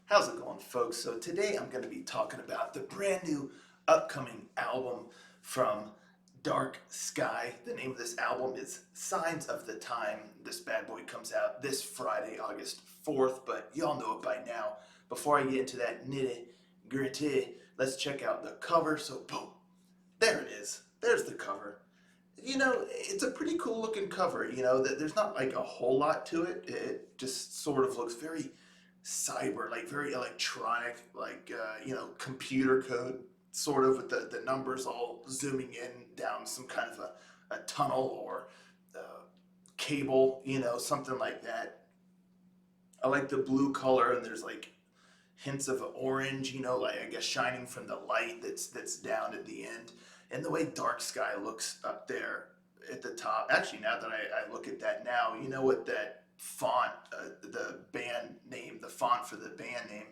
How's it going, folks? So today I'm going to be talking about the brand new upcoming album from Dark Sky. The name of this album is Signs of the Time. This bad boy comes out this Friday, August 4th, but y'all know it by now. Before I get into that nitty gritty, let's check out the cover. So, boom, there it is. There's the cover. It's a pretty cool looking cover. There's not like a whole lot to it. It just sort of looks very cyber, like very electronic, like, computer code, sort of with the numbers all zooming in down some kind of a tunnel or cable, something like that. I like the blue color, and there's like hints of orange, like I guess shining from the light that's down at the end. And the way Dark Sky looks up there at the top. Actually, now that I look at that now, you know what that font, the band name, the font for the band name,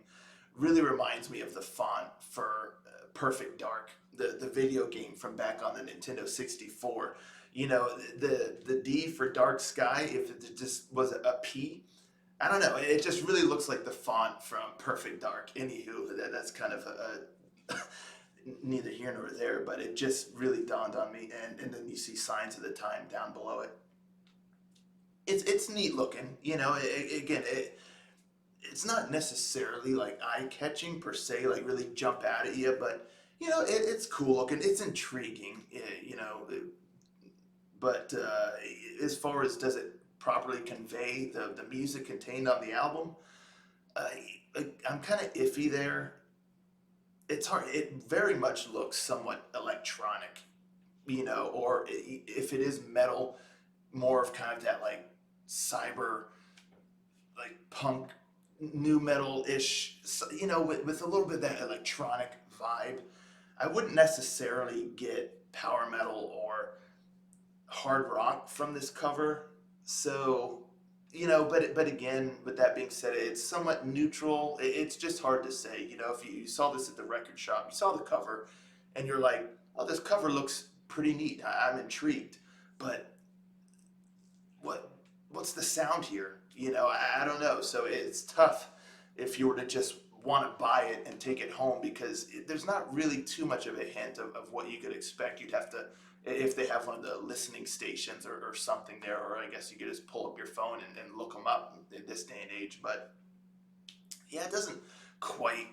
really reminds me of the font for Perfect Dark, the video game from back on the Nintendo 64. The D for Dark Sky, if it just was a P, I don't know. It just really looks like the font from Perfect Dark. Anywho, that's kind of a neither here nor there, but it just really dawned on me. And then you see Signs of the Time down below it. It's neat looking. It's not necessarily like eye catching per se, like really jump out at you, but it's cool looking. It's intriguing. But as far as does it properly convey the music contained on the album, uh, I'm kind of iffy there. It's hard. It very much looks somewhat electronic, or if it is metal, more of kind of that like cyber, like punk, new metal ish, with a little bit of that electronic vibe. I wouldn't necessarily get power metal or hard rock from this cover. So, but again, with that being said, it's somewhat neutral. It's just hard to say. If you saw this at the record shop, you saw the cover, and you're like, oh, this cover looks pretty neat. I'm intrigued. But what what's the sound here? I don't know. So it's tough if you were to just want to buy it and take it home because there's not really too much of a hint of what you could expect. You'd have to, if they have one of the listening stations or something there, or I guess you could just pull up your phone and look them up in this day and age. But yeah, it doesn't quite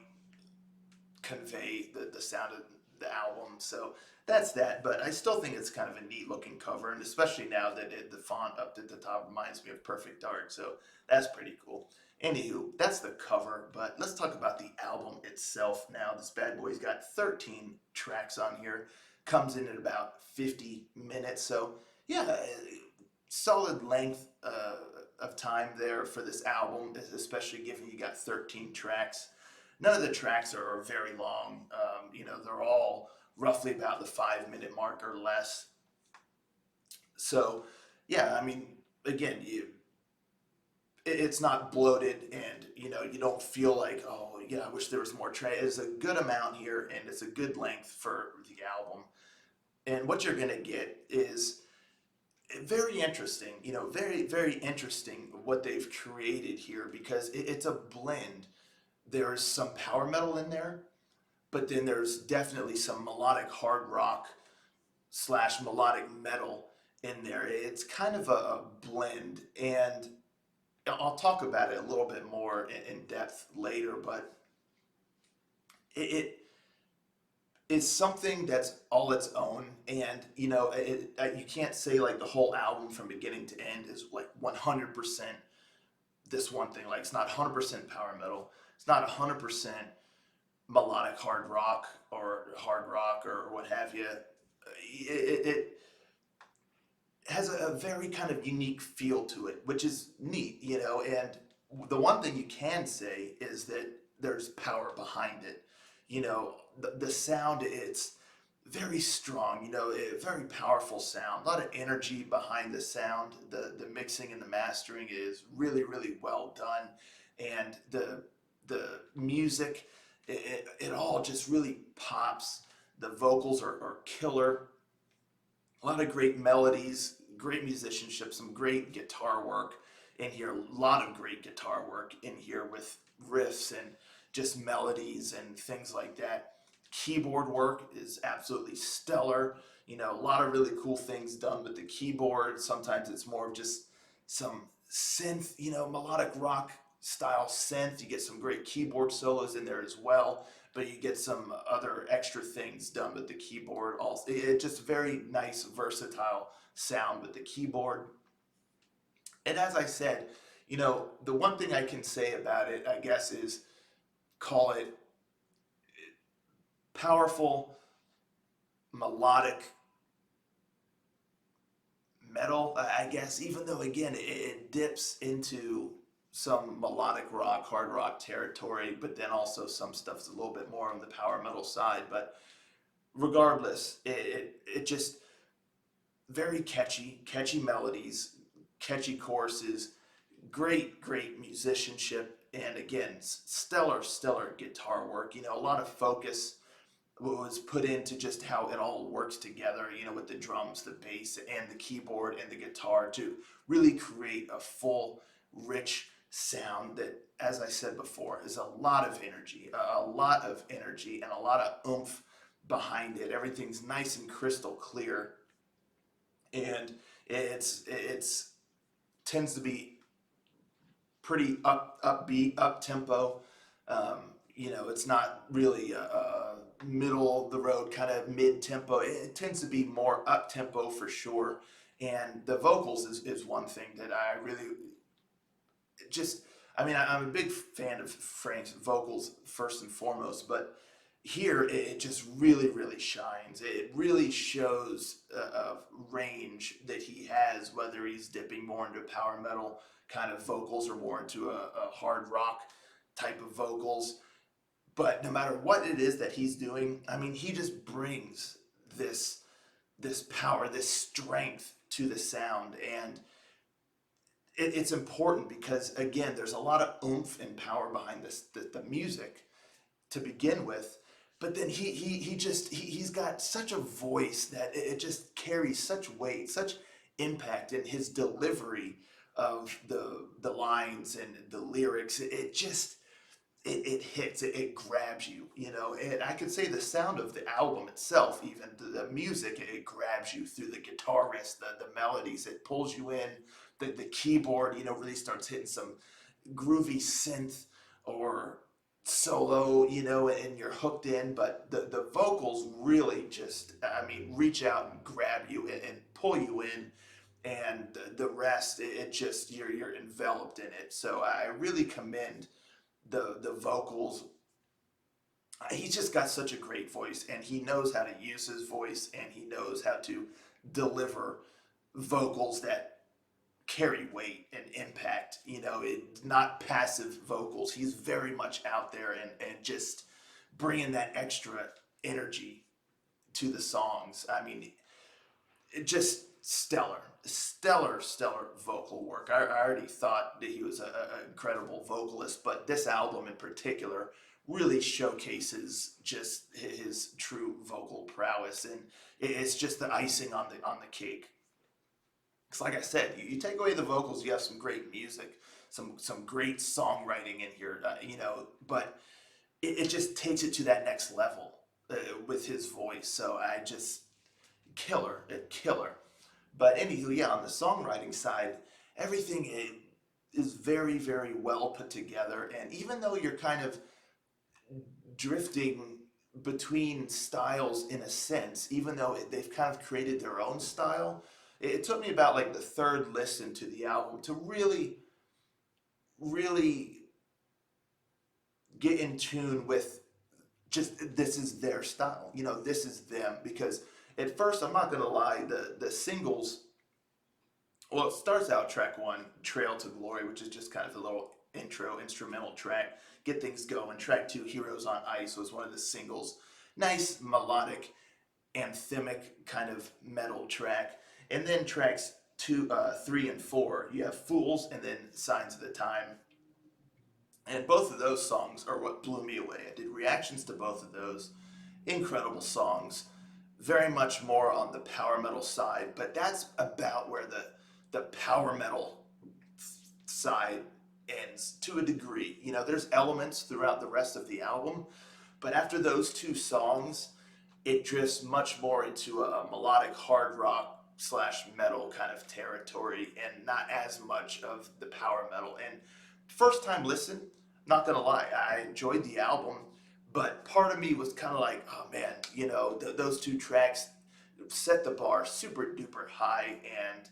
convey the sound of the album. So that's that. But I still think it's kind of a neat looking cover, and especially now that the font up at the top reminds me of Perfect Dark. So that's pretty cool. Anywho, that's the cover, but let's talk about the album itself now. This bad boy's got 13 tracks on here, comes in at about 50 minutes. So, yeah, solid length of time there for this album, especially given you got 13 tracks. None of the tracks are very long. They're all roughly about the 5 minute mark or less. So, yeah, I mean, again, it's not bloated, and you don't feel like, oh yeah, I wish there was more track. It's a good amount here, and it's a good length for the album. And what you're gonna get is very interesting. Very very interesting what they've created here because it's a blend. There's some power metal in there, but then there's definitely some melodic hard rock slash melodic metal in there. It's kind of a blend, and I'll talk about it a little bit more in depth later, but it is something that's all its own. And you can't say like the whole album from beginning to end is like 100% this one thing. Like it's not 100% power metal, it's not 100% melodic hard rock or what have you. It has a very kind of unique feel to it, which is neat, And the one thing you can say is that there's power behind it. The sound, it's very strong, a very powerful sound, a lot of energy behind the sound. The mixing and the mastering is really, really well done. And the music, it all just really pops. The vocals are killer. A lot of great melodies, great musicianship, some great guitar work in here. A lot of great guitar work in here with riffs and just melodies and things like that. Keyboard work is absolutely stellar. A lot of really cool things done with the keyboard. Sometimes it's more of just some synth, melodic rock style synth. You get some great keyboard solos in there as well, but you get some other extra things done with the keyboard. Also, it just very nice, versatile sound with the keyboard. And as I said, the one thing I can say about it, I guess, is call it powerful, melodic metal, I guess, even though, again, it dips into some melodic rock, hard rock territory, but then also some stuff's a little bit more on the power metal side. But regardless, it just very catchy melodies, catchy choruses, great musicianship, and again, stellar guitar work. A lot of focus was put into just how it all works together, with the drums, the bass, and the keyboard and the guitar to really create a full, rich sound that, as I said before, is a lot of energy, and a lot of oomph behind it. Everything's nice and crystal clear, and it's tends to be pretty upbeat, up tempo. It's not really a middle of the road kind of mid tempo. It tends to be more up tempo for sure. And the vocals is one thing that I really just, I'm a big fan of Frank's vocals first and foremost, but here it just really shines. It really shows a range that he has, whether he's dipping more into power metal kind of vocals or more into a hard rock type of vocals. But no matter what it is that he's doing, he just brings this power, this strength to the sound. And it's important because, again, there's a lot of oomph and power behind the music to begin with. But then he's got such a voice that it just carries such weight, such impact in his delivery of the lines and the lyrics. It hits, it grabs you, and I could say the sound of the album itself, even the music, it grabs you through the guitar riffs, the melodies, it pulls you in. The keyboard, really starts hitting some groovy synth or solo, and you're hooked in. But the vocals really just, reach out and grab you and pull you in. And the rest, it just, you're enveloped in it. So I really commend the vocals. He's just got such a great voice, and he knows how to use his voice, and he knows how to deliver vocals that carry weight and impact. Not passive vocals. He's very much out there and just bringing that extra energy to the songs. It just stellar vocal work. I already thought that he was an incredible vocalist, but this album in particular really showcases just his true vocal prowess, and it's just the icing on the cake. Because, like I said, you take away the vocals, you have some great music, some great songwriting in here, but it just takes it to that next level with his voice. So I just killer. But anywho, yeah, on the songwriting side, everything is very well put together. And even though you're kind of drifting between styles in a sense, even though they've kind of created their own style, it took me about like the third listen to the album to really get in tune with just this is their style. This is them. Because at first, I'm not gonna lie, the singles. Well, it starts out track one, Trail to Glory, which is just kind of a little intro instrumental track, get things going. Track two, Heroes on Ice, was one of the singles. Nice melodic, anthemic kind of metal track. And then tracks two, three, and four, you have Fools and then Signs of the Time. And both of those songs are what blew me away. I did reactions to both of those. Incredible songs. Very much more on the power metal side, but that's about where the power metal side ends to a degree. You know, there's elements throughout the rest of the album, but after those two songs, it drifts much more into a melodic hard rock slash metal kind of territory and not as much of the power metal. And first time listen, not gonna lie, I enjoyed the album, but part of me was kind of like, oh man, you know, those two tracks set the bar super duper high, and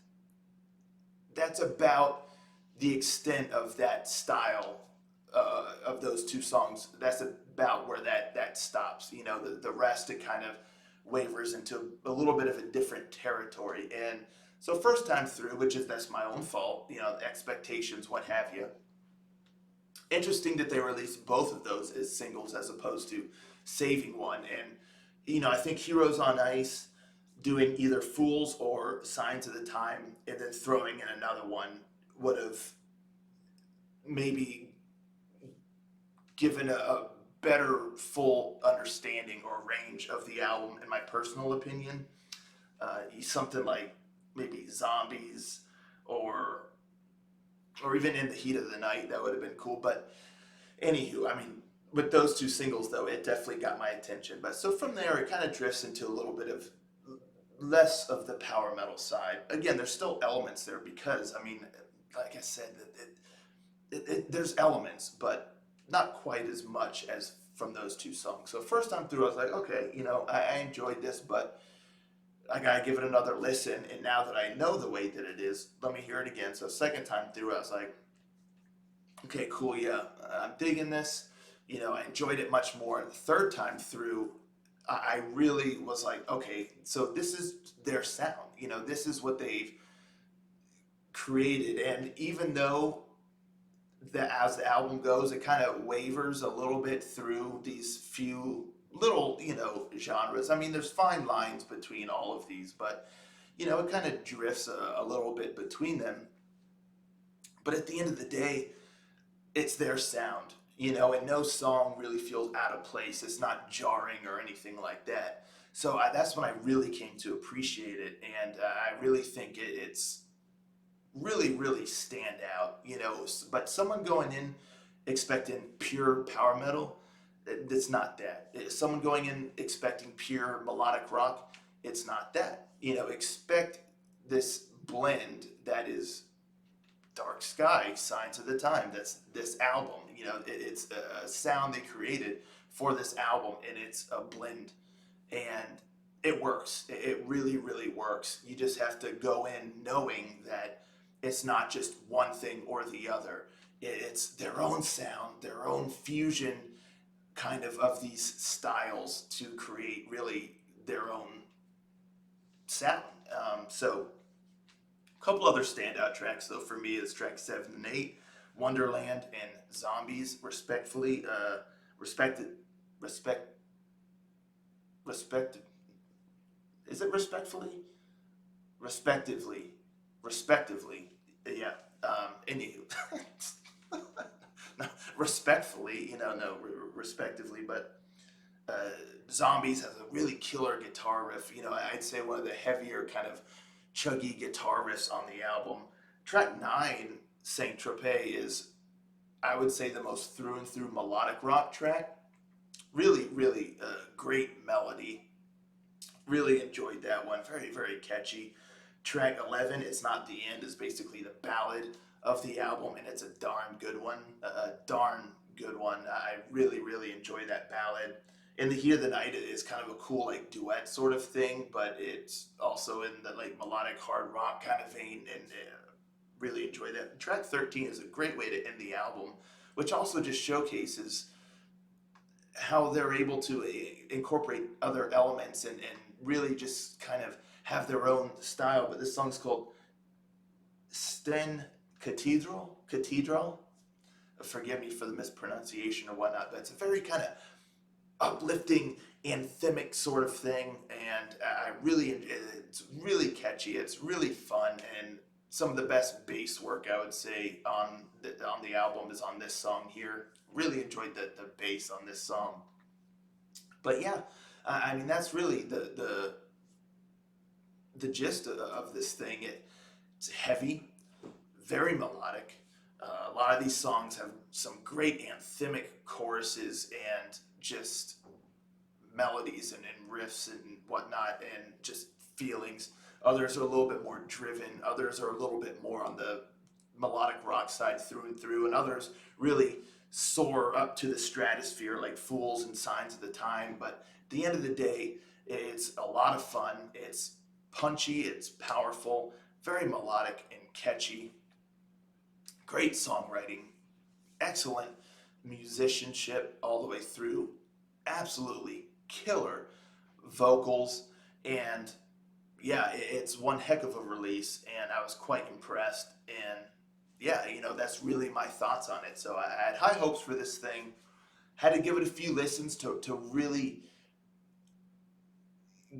that's about the extent of that style of those two songs. That's about where that stops. You know, the rest it kind of wavers into a little bit of a different territory. And so first time through, which is that's my own fault. You know, expectations, what have you. Interesting that they released both of those as singles as opposed to saving one. And you know, I think Heroes on Ice doing either Fools or Signs of the Time and then throwing in another one would have maybe given a better full understanding or range of the album, in my personal opinion. Something like maybe Zombies or even In the Heat of the Night, that would have been cool. But anywho, I mean, with those two singles though, it definitely got my attention. But so from there, it kind of drifts into a little bit of less of the power metal side. Again, there's still elements there because, I mean, like I said, there's elements, but not quite as much as from those two songs. So first time through, I was like, okay, you know, I enjoyed this, but I gotta give it another listen. And now that I know the way that it is, let me hear it again. So second time through, I was like, okay, cool, yeah, I'm digging this. You know, I enjoyed it much more. And the third time through, I really was like, okay, so this is their sound. You know, this is what they've created. And even though as the album goes, it kind of wavers a little bit through these few little, you know, genres. I mean, there's fine lines between all of these, but, you know, it kind of drifts a little bit between them. But at the end of the day, it's their sound, you know, and no song really feels out of place. It's not jarring or anything like that. So that's when I really came to appreciate it, and I really think it's really, really stand out, you know. But someone going in expecting pure power metal, it's not that. Someone going in expecting pure melodic rock, it's not that. You know, expect this blend that is Dark Sky, Signs of the Time. That's this album. You know, it's a sound they created for this album, and it's a blend, and it works. It really, really works. You just have to go in knowing that it's not just one thing or the other. It's their own sound, their own fusion kind of these styles to create really their own sound. So a couple other standout tracks though for me is track 7 and 8, Wonderland and Zombies, respectfully. Respected, respect, respected. Is it respectfully? Respectively, respectively. Yeah. Anywho, no, respectfully, you know, no, respectively, but Zombies has a really killer guitar riff. You know, I'd say one of the heavier kind of chuggy guitar riffs on the album. Track 9, Saint Tropez, is, I would say, the most through and through melodic rock track. Really, really great melody. Really enjoyed that one. Very, very catchy. Track 11, It's Not the End, is basically the ballad of the album, and it's a darn good one. A darn good one. I really, really enjoy that ballad. In the Heat of the Night, it is kind of a cool like duet sort of thing, but it's also in the like melodic hard rock kind of vein, and really enjoy that. Track 13 is a great way to end the album, which also just showcases how they're able to incorporate other elements and really just kind of have their own style. But this song's called Stín Kátedral. Forgive me for the mispronunciation or whatnot, but it's a very kind of uplifting, anthemic sort of thing, and it's really catchy. It's really fun, and some of the best bass work I would say on the album is on this song here. Really enjoyed the bass on this song. But yeah, I mean that's really the gist of this thing. It's heavy, very melodic, A lot of these songs have some great anthemic choruses and just melodies and riffs and whatnot, and just feelings. Others are a little bit more driven. Others are a little bit more on the melodic rock side through and through, and others really soar up to the stratosphere like Fools and Signs of the Time. But at the end of the day, it's a lot of fun. It's punchy, it's powerful, very melodic and catchy. Great songwriting, excellent musicianship all the way through, absolutely killer vocals, and yeah, it's one heck of a release, and I was quite impressed. And yeah, that's really my thoughts on it. So I had high hopes for this thing. Had to give it a few listens to really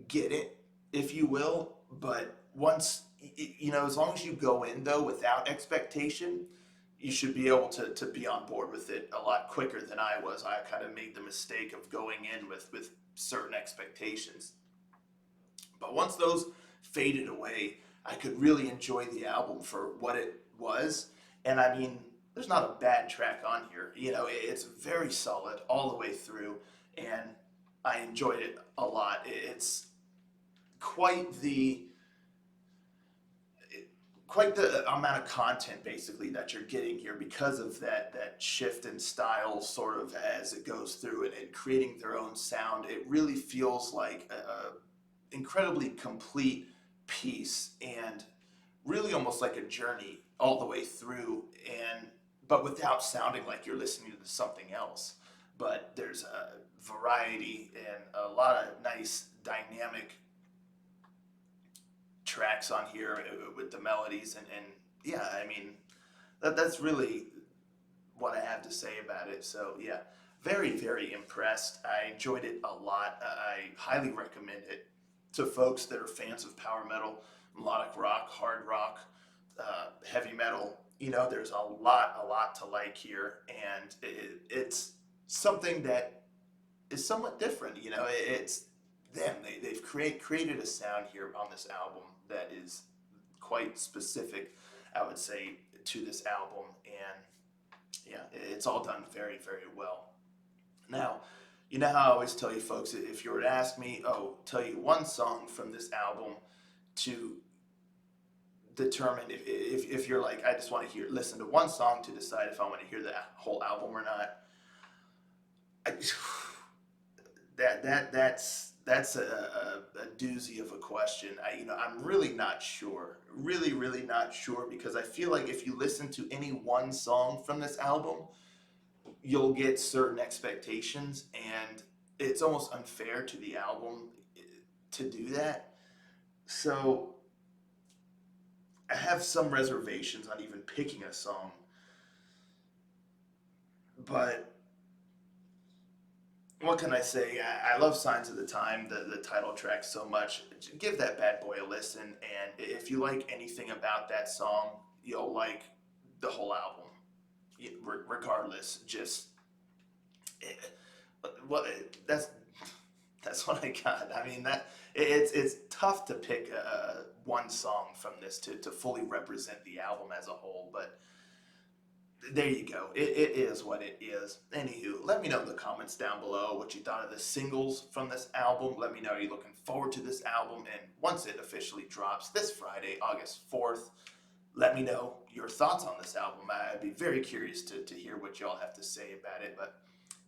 get it, if you will. But once, as long as you go in though without expectation, you should be able to be on board with it a lot quicker than I was. I kind of made the mistake of going in with certain expectations. But once those faded away, I could really enjoy the album for what it was. And I mean, there's not a bad track on here. It's very solid all the way through, and I enjoyed it a lot. It's quite the quite the amount of content basically that you're getting here because of that shift in style sort of as it goes through it, and creating their own sound. It really feels like a incredibly complete piece, and really almost like a journey all the way through, and but without sounding like you're listening to something else. But there's a variety and a lot of nice dynamic tracks on here with the melodies, and yeah, I mean, that's really what I have to say about it. So yeah, very, very impressed. I enjoyed it a lot. I highly recommend it to folks that are fans of power metal, melodic rock, hard rock, heavy metal. There's a lot to like here, and it's something that is somewhat different. It's them. They've created a sound here on this album that is quite specific, I would say, to this album. And yeah, it's all done very, very well. Now, you know how I always tell you folks, if you were to ask me, oh, tell you one song from this album to determine if you're like, I just want to listen to one song to decide if I want to hear the whole album or not. I, that's a doozy of a question. I'm really not sure. Really, really not sure, because I feel like if you listen to any one song from this album, you'll get certain expectations, and it's almost unfair to the album to do that. So I have some reservations on even picking a song, but what can I say? I love Signs of the Time, the title track, so much. Give that bad boy a listen, and if you like anything about that song, you'll like the whole album. Regardless, just well, that's what I got. I mean, it's tough to pick one song from this to fully represent the album as a whole, but there you go. It is what it is. Anywho, let me know in the comments down below what you thought of the singles from this album. Let me know, are you looking forward to this album? And once it officially drops this Friday, August 4th, let me know your thoughts on this album. I'd be very curious to hear what y'all have to say about it. But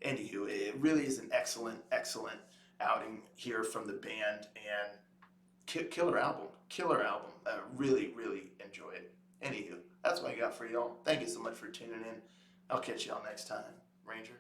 anywho, it really is an excellent, excellent outing here from the band, and killer album. Killer album. I really, really enjoy it. Anywho, that's what I got for y'all. Thank you so much for tuning in. I'll catch y'all next time. Ranger.